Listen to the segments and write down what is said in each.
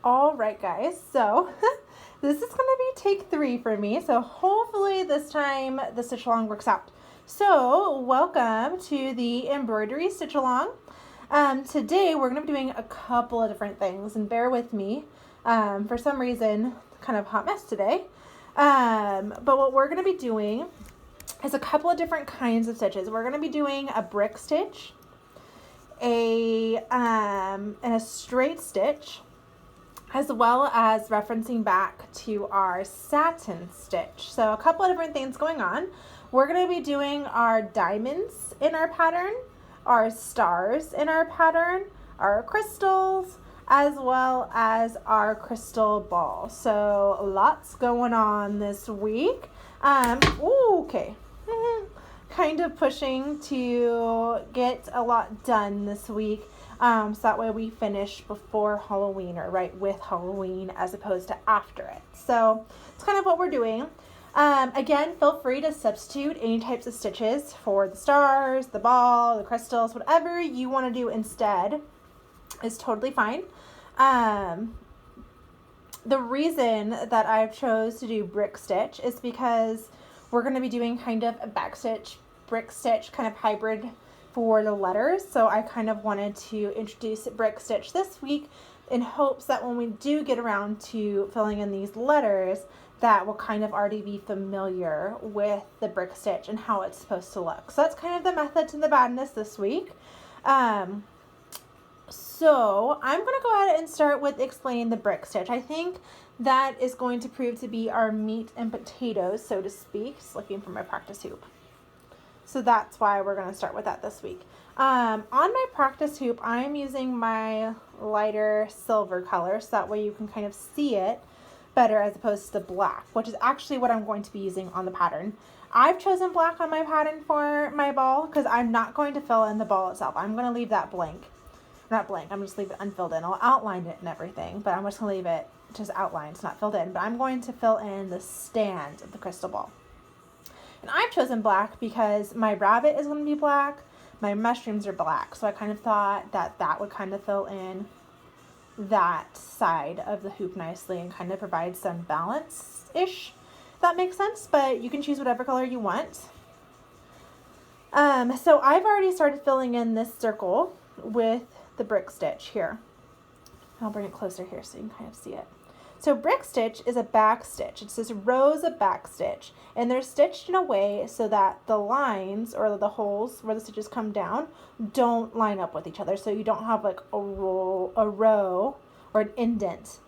All right, guys, so this is going to be take 3 for me, so hopefully this time the stitch along works out. So welcome to the embroidery stitch along. Today we're going to be doing a couple of different things, and bear with me. For some reason, kind of hot mess today. But what we're going to be doing is a couple of different kinds of stitches. We're going to be doing a brick stitch, and a straight stitch, as well as referencing back to our satin stitch. So a couple of different things going on. We're going to be doing our diamonds in our pattern, our stars in our pattern, our crystals, as well as our crystal ball. So lots going on this week. Okay. Kind of pushing to get a lot done this week. So that way we finish before Halloween, or right with Halloween as opposed to after it. So it's kind of what we're doing. Again, feel free to substitute any types of stitches for the stars, the ball, the crystals, whatever you want to do instead is totally fine. The reason that I've chose to do brick stitch is because we're going to be doing kind of a back stitch, brick stitch kind of hybrid for the letters. So I kind of wanted to introduce brick stitch this week in hopes that when we do get around to filling in these letters, that will kind of already be familiar with the brick stitch and how it's supposed to look. So that's kind of the method to the madness this week. So I'm going to go ahead and start with explaining the brick stitch. I think that is going to prove to be our meat and potatoes, so to speak. Just looking for my practice hoop. So that's why we're going to start with that this week. On my practice hoop, I'm using my lighter silver color, so that way you can kind of see it better as opposed to the black, which is actually what I'm going to be using on the pattern. I've chosen black on my pattern for my ball because I'm not going to fill in the ball itself. I'm going to leave that blank. Not blank, I'm just leave it unfilled in. I'll outline it and everything, but I'm just going to leave it just outlined. It's not filled in, but I'm going to fill in the stand of the crystal ball. And I've chosen black because my rabbit is going to be black, my mushrooms are black, so I kind of thought that that would kind of fill in that side of the hoop nicely and kind of provide some balance-ish, if that makes sense, but you can choose whatever color you want. So I've already started filling in this circle with the brick stitch here. I'll bring it closer here so you can kind of see it. So brick stitch is a back stitch. It's just rows of back stitch, and they're stitched in a way so that the lines or the holes where the stitches come down don't line up with each other. So you don't have like a row or an indent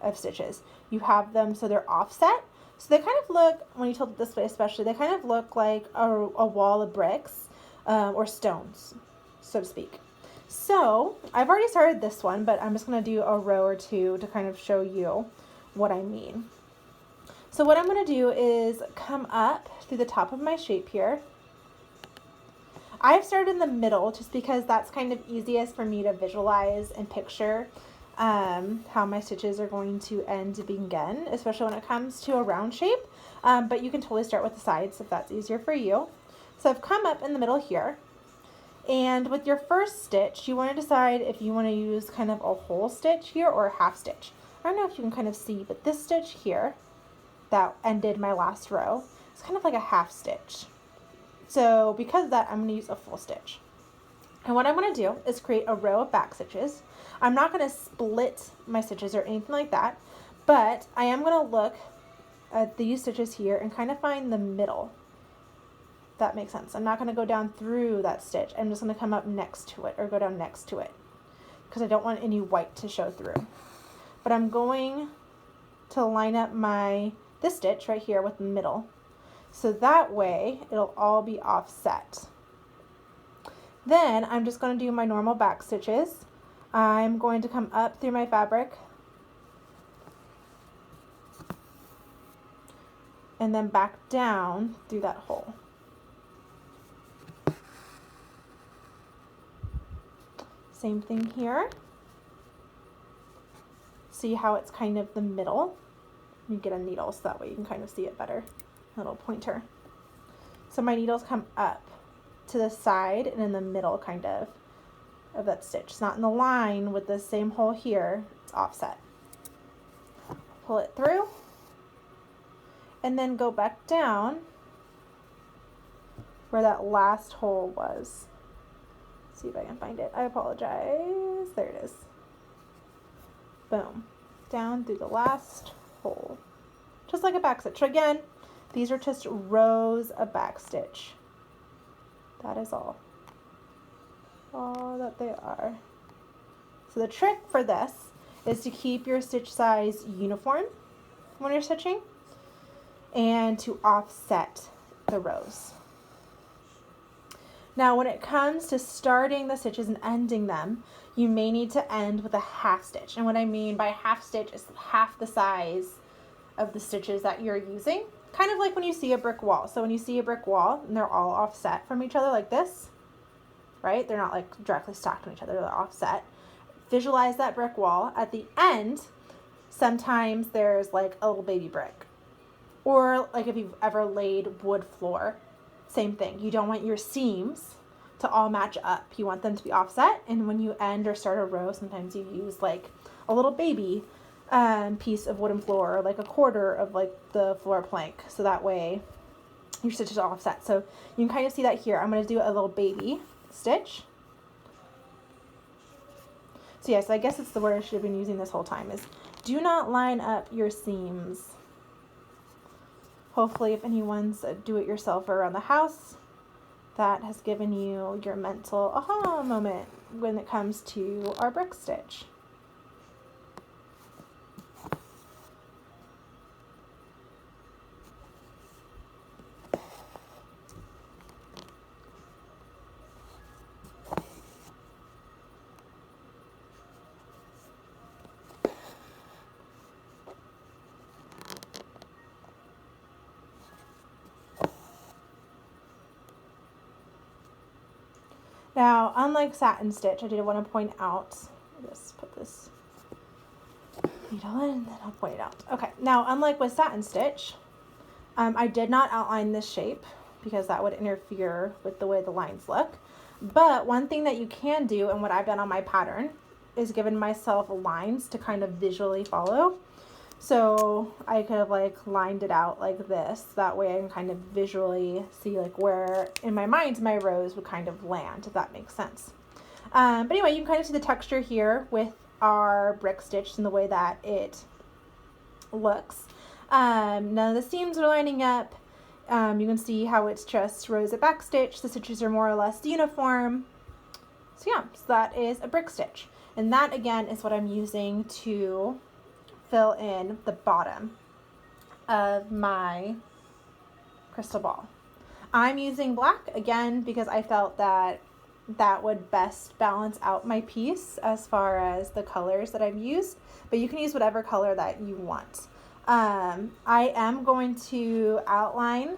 of stitches. You have them so they're offset. So they kind of look, when you tilt it this way especially, they kind of look like a wall of bricks or stones, so to speak. So I've already started this one, but I'm just going to do a row or two to kind of show you what I mean. So what I'm going to do is come up through the top of my shape here. I've started in the middle just because that's kind of easiest for me to visualize and picture how my stitches are going to end to begin, especially when it comes to a round shape. But you can totally start with the sides if that's easier for you. So I've come up in the middle here. And with your first stitch, you want to decide if you want to use kind of a whole stitch here or a half stitch. I don't know if you can kind of see, but this stitch here that ended my last row is kind of like a half stitch. So because of that, I'm going to use a full stitch. And what I'm going to do is create a row of back stitches. I'm not going to split my stitches or anything like that, but I am going to look at these stitches here and kind of find the middle. That makes sense. I'm not going to go down through that stitch. I'm just going to come up next to it or go down next to it because I don't want any white to show through. But I'm going to line up this stitch right here with the middle. So that way it'll all be offset. Then I'm just going to do my normal back stitches. I'm going to come up through my fabric and then back down through that hole. Same thing here. See how it's kind of the middle? You get a needle so that way you can kind of see it better. A little pointer. So my needles come up to the side and in the middle kind of that stitch. It's not in the line with the same hole here. It's offset. pull it through, and then go back down where that last hole was. Let's see if I can find it. I apologize. There it is. Boom. Down through the last hole. Just like a back stitch. Again, these are just rows of back stitch. That is all. All that they are. So the trick for this is to keep your stitch size uniform when you're stitching and to offset the rows. Now when it comes to starting the stitches and ending them, you may need to end with a half stitch. And what I mean by half stitch is half the size of the stitches that you're using. Kind of like when you see a brick wall. So when you see a brick wall and they're all offset from each other like this, right? They're not like directly stacked on each other, they're offset. Visualize that brick wall. At the end, sometimes there's like a little baby brick. Or like if you've ever laid wood floor, same thing. You don't want your seams to all match up. You want them to be offset. And when you end or start a row, sometimes you use like a little baby piece of wooden floor, or like a quarter of like the floor plank. So that way your stitches are offset. So you can kind of see that here. I'm going to do a little baby stitch. So yes, I guess it's the word I should have been using this whole time, is do not line up your seams. Hopefully if anyone's a do-it-yourselfer around the house, that has given you your mental aha moment when it comes to our brick stitch. Now, unlike satin stitch, I did want to point out, just put this needle in and then I'll point it out. Okay, now unlike with satin stitch, I did not outline this shape because that would interfere with the way the lines look. But one thing that you can do, and what I've done on my pattern, is given myself lines to kind of visually follow. So I could have like lined it out like this. That way I can kind of visually see like where in my mind my rows would kind of land, if that makes sense. But anyway, you can kind of see the texture here with our brick stitch and the way that it looks. None of the seams are lining up. You can see how it's just rows of back stitch. The stitches are more or less uniform. So yeah, so that is a brick stitch. And that again is what I'm using to fill in the bottom of my crystal ball. I'm using black again because I felt that that would best balance out my piece as far as the colors that I've used, but you can use whatever color that you want. I am going to outline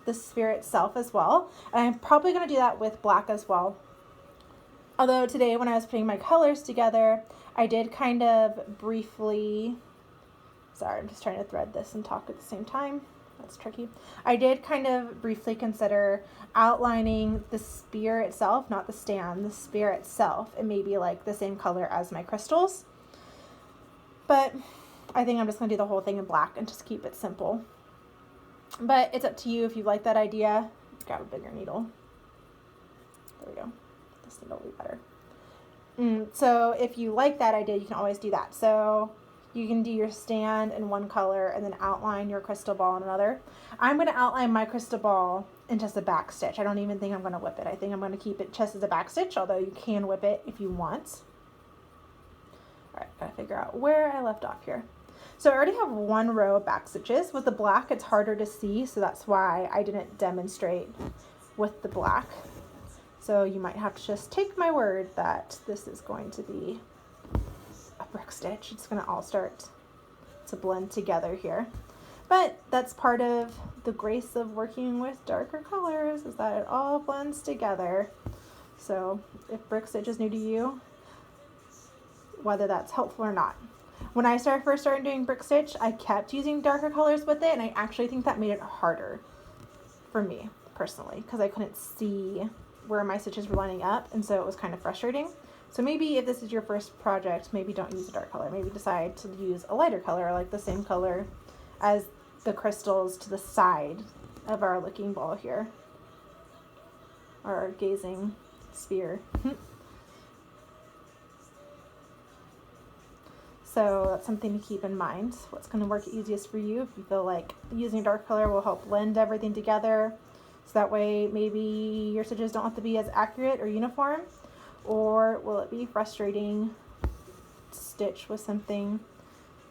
the sphere itself as well, and I'm probably going to do that with black as well. Although today when I was putting my colors together, I did kind of briefly, sorry, I'm just trying to thread this and talk at the same time. That's tricky. I did kind of briefly consider outlining the spear itself, not the stand, the spear itself. It may be like the same color as my crystals. But I think I'm just going to do the whole thing in black and just keep it simple. But it's up to you if you like that idea. Grab a bigger needle. There we go. This needle will be better. So if you like that idea, you can always do that. So you can do your stand in one color and then outline your crystal ball in another. I'm going to outline my crystal ball in just a back stitch. I don't even think I'm going to whip it. I think I'm going to keep it just as a back stitch, although you can whip it if you want. All right, gotta figure out where I left off here. So I already have one row of back stitches. With the black, it's harder to see, so that's why I didn't demonstrate with the black. So you might have to just take my word that this is going to be a brick stitch. It's going to all start to blend together here. But that's part of the grace of working with darker colors, is that it all blends together. So if brick stitch is new to you, whether that's helpful or not. When I first started doing brick stitch, I kept using darker colors with it, and I actually think that made it harder for me personally, because I couldn't see where my stitches were lining up, and so it was kind of frustrating. So maybe if this is your first project, maybe don't use a dark color. Maybe decide to use a lighter color, like the same color as the crystals to the side of our looking ball here, or our gazing sphere. So that's something to keep in mind. What's going to work easiest for you? If you feel like using a dark color will help blend everything together, so that way maybe your stitches don't have to be as accurate or uniform, or will it be frustrating to stitch with something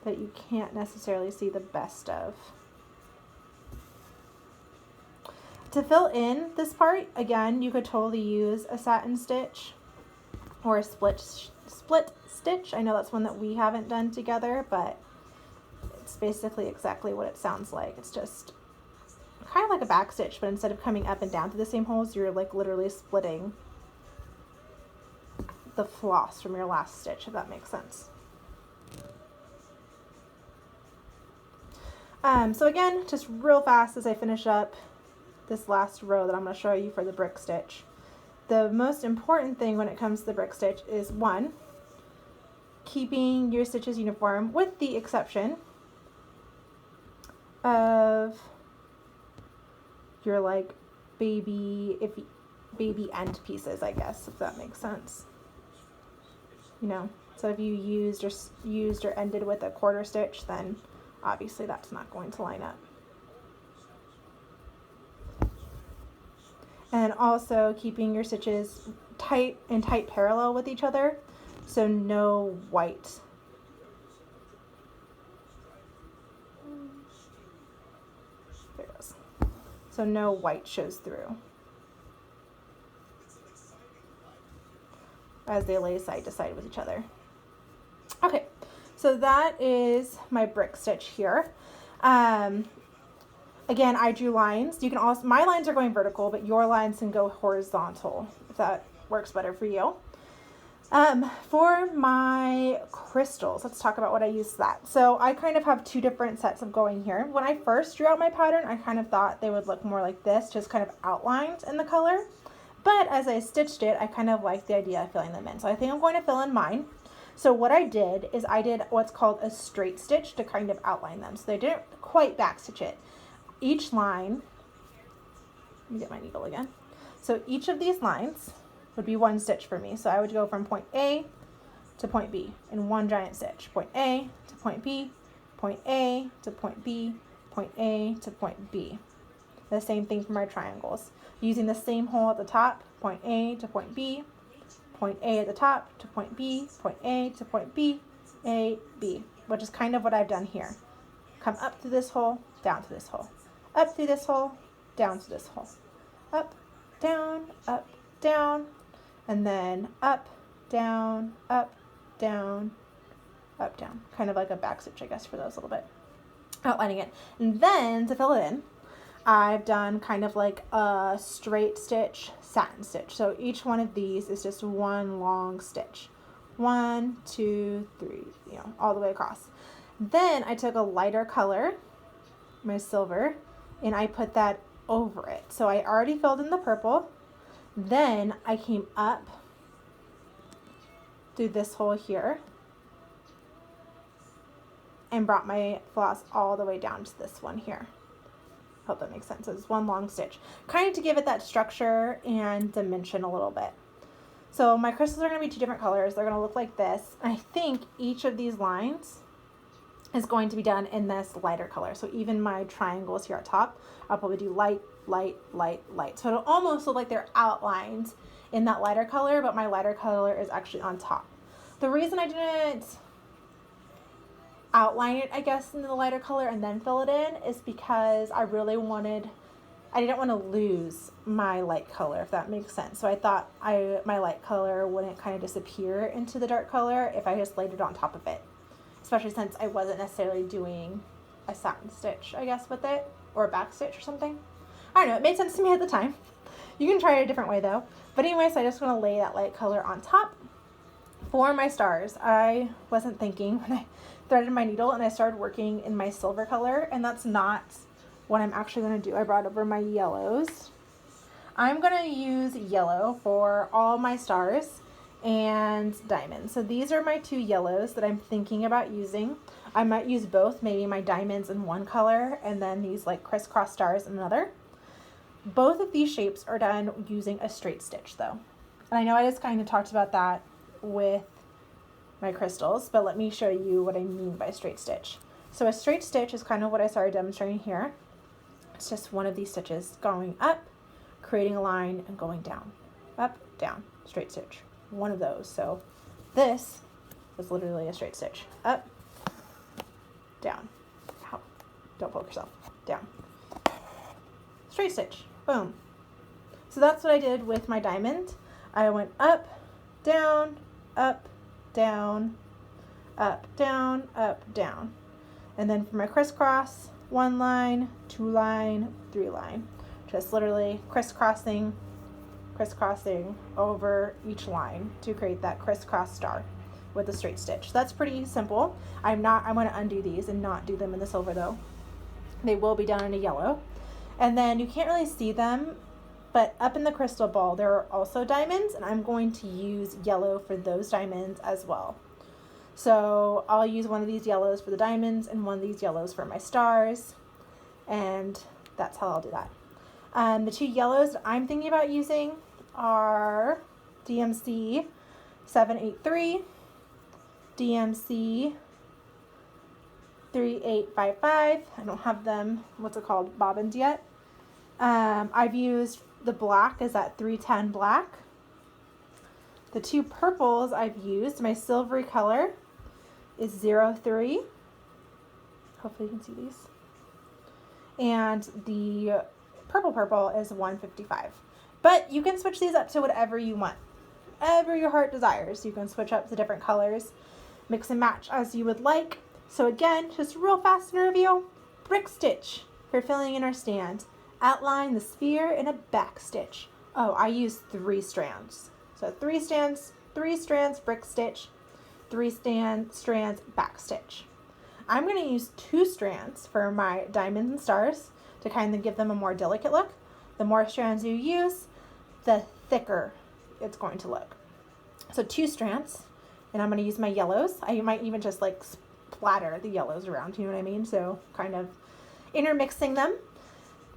that you can't necessarily see the best of? To fill in this part, again, you could totally use a satin stitch or a split stitch. I know that's one that we haven't done together, but it's basically exactly what it sounds like. It's just kind of like a back stitch, but instead of coming up and down through the same holes, you're like literally splitting the floss from your last stitch, if that makes sense. So again, just real fast as I finish up this last row that I'm going to show you for the brick stitch. The most important thing when it comes to the brick stitch is, one, keeping your stitches uniform, with the exception of your like baby end pieces, I guess, if that makes sense. You know, so if you used or ended with a quarter stitch, then obviously that's not going to line up. And also keeping your stitches tight parallel with each other, so no white. There it goes. So no white shows through as they lay side to side with each other. Okay, so that is my brick stitch here. Again, I drew lines. You can also, my lines are going vertical, but your lines can go horizontal if that works better for you. For my crystals, let's talk about what I used that. So I kind of have two different sets of going here. When I first drew out my pattern, I kind of thought they would look more like this, just kind of outlined in the color. But as I stitched it, I kind of liked the idea of filling them in. So I think I'm going to fill in mine. So what I did is I did what's called a straight stitch to kind of outline them. So they didn't quite back stitch it. Each line, let me get my needle again. So each of these lines would be one stitch for me. So I would go from point A to point B in one giant stitch. Point A to point B, point A to point B, point A to point B. The same thing for my triangles. Using the same hole at the top, point A to point B, point A at the top to point B, point A to point B, A, B, which is kind of what I've done here. Come up through this hole, down to this hole. Up through this hole, down to this hole. Up, down, and then up, down, up, down, up, down. Kind of like a back stitch, I guess, for those a little bit. Outlining it. And then to fill it in, I've done kind of like a straight stitch, satin stitch. So each one of these is just one long stitch. 1, 2, 3, you know, all the way across. Then I took a lighter color, my silver, and I put that over it. So I already filled in the purple. Then I came up through this hole here and brought my floss all the way down to this one here. Hope that makes sense. So it's one long stitch, kind of to give it that structure and dimension a little bit. So my crystals are going to be two different colors. They're going to look like this. I think each of these lines is going to be done in this lighter color. So even my triangles here at top, I'll probably do light, light, light, light. So it'll almost look like they're outlined in that lighter color, but my lighter color is actually on top. The reason I didn't outline it, I guess, in the lighter color and then fill it in is because I didn't want to lose my light color, if that makes sense. So I thought my light color wouldn't kind of disappear into the dark color if I just laid it on top of it. Especially since I wasn't necessarily doing a satin stitch, I guess, with it, or a back stitch or something. I don't know, it made sense to me at the time. You can try it a different way though. But anyways, I just want to lay that light color on top. For my stars, I wasn't thinking when I threaded my needle and I started working in my silver color, and that's not what I'm actually going to do. I brought over my yellows. I'm going to use yellow for all my stars, and diamonds. So these are my 2 yellows that I'm thinking about using. I might use both, maybe my diamonds in one color and then these like crisscross stars in another. Both of these shapes are done using a straight stitch though. And I know I just kind of talked about that with my crystals, but let me show you what I mean by straight stitch. So a straight stitch is kind of what I started demonstrating here. It's just one of these stitches going up, creating a line, and going down. Up, down, straight stitch. One of those. So this is literally a straight stitch. Up, down. Ow. Don't poke yourself. Down. Straight stitch. Boom. So that's what I did with my diamond. I went up, down, up, down, up, down, up, down. And then for my crisscross, 1 line, 2 line, 3 line. Just literally crisscrossing over each line to create that crisscross star with a straight stitch. That's pretty simple. I'm going to undo these and not do them in the silver though. They will be done in a yellow. And then you can't really see them, but up in the crystal ball there are also diamonds, and I'm going to use yellow for those diamonds as well. So I'll use one of these yellows for the diamonds and one of these yellows for my stars, and that's how I'll do that. The 2 yellows that I'm thinking about using are DMC 783, DMC 3855. I don't have them, bobbins yet. I've used the black is at 310 black. The 2 purples I've used, my silvery color is 03. Hopefully you can see these. And the purple is 155. But you can switch these up to whatever you want. Whatever your heart desires. You can switch up to different colors, mix and match as you would like. So again, just real fast in review, brick stitch for filling in our stand. Outline the sphere in a back stitch. Oh, I used 3 strands. So 3 strands, brick stitch, 3 strands, back stitch. I'm going to use 2 strands for my diamonds and stars to kind of give them a more delicate look. The more strands you use, the thicker it's going to look. So 2 strands, and I'm going to use my yellows. I might even just like splatter the yellows around, you know what I mean? So kind of intermixing them.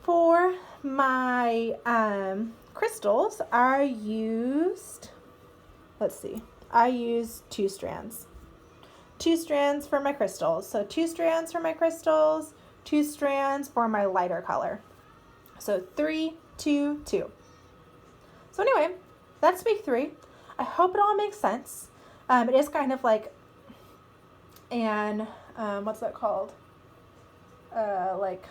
For my crystals, I used 2 strands. 2 strands for my crystals. So 2 strands for my crystals, 2 strands for my lighter color. So 3, 2, 2. So anyway, that's week 3. I hope it all makes sense. It is kind of like what's that called? Like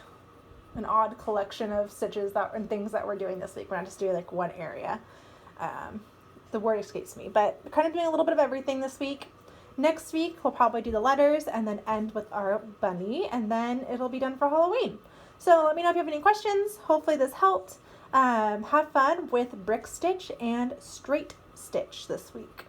an odd collection of stitches and things that we're doing this week. We're not just doing like one area. The word escapes me, but we're kind of doing a little bit of everything this week. Next week, we'll probably do the letters and then end with our bunny, and then it'll be done for Halloween. So let me know if you have any questions. Hopefully this helped. Have fun with brick stitch and straight stitch this week.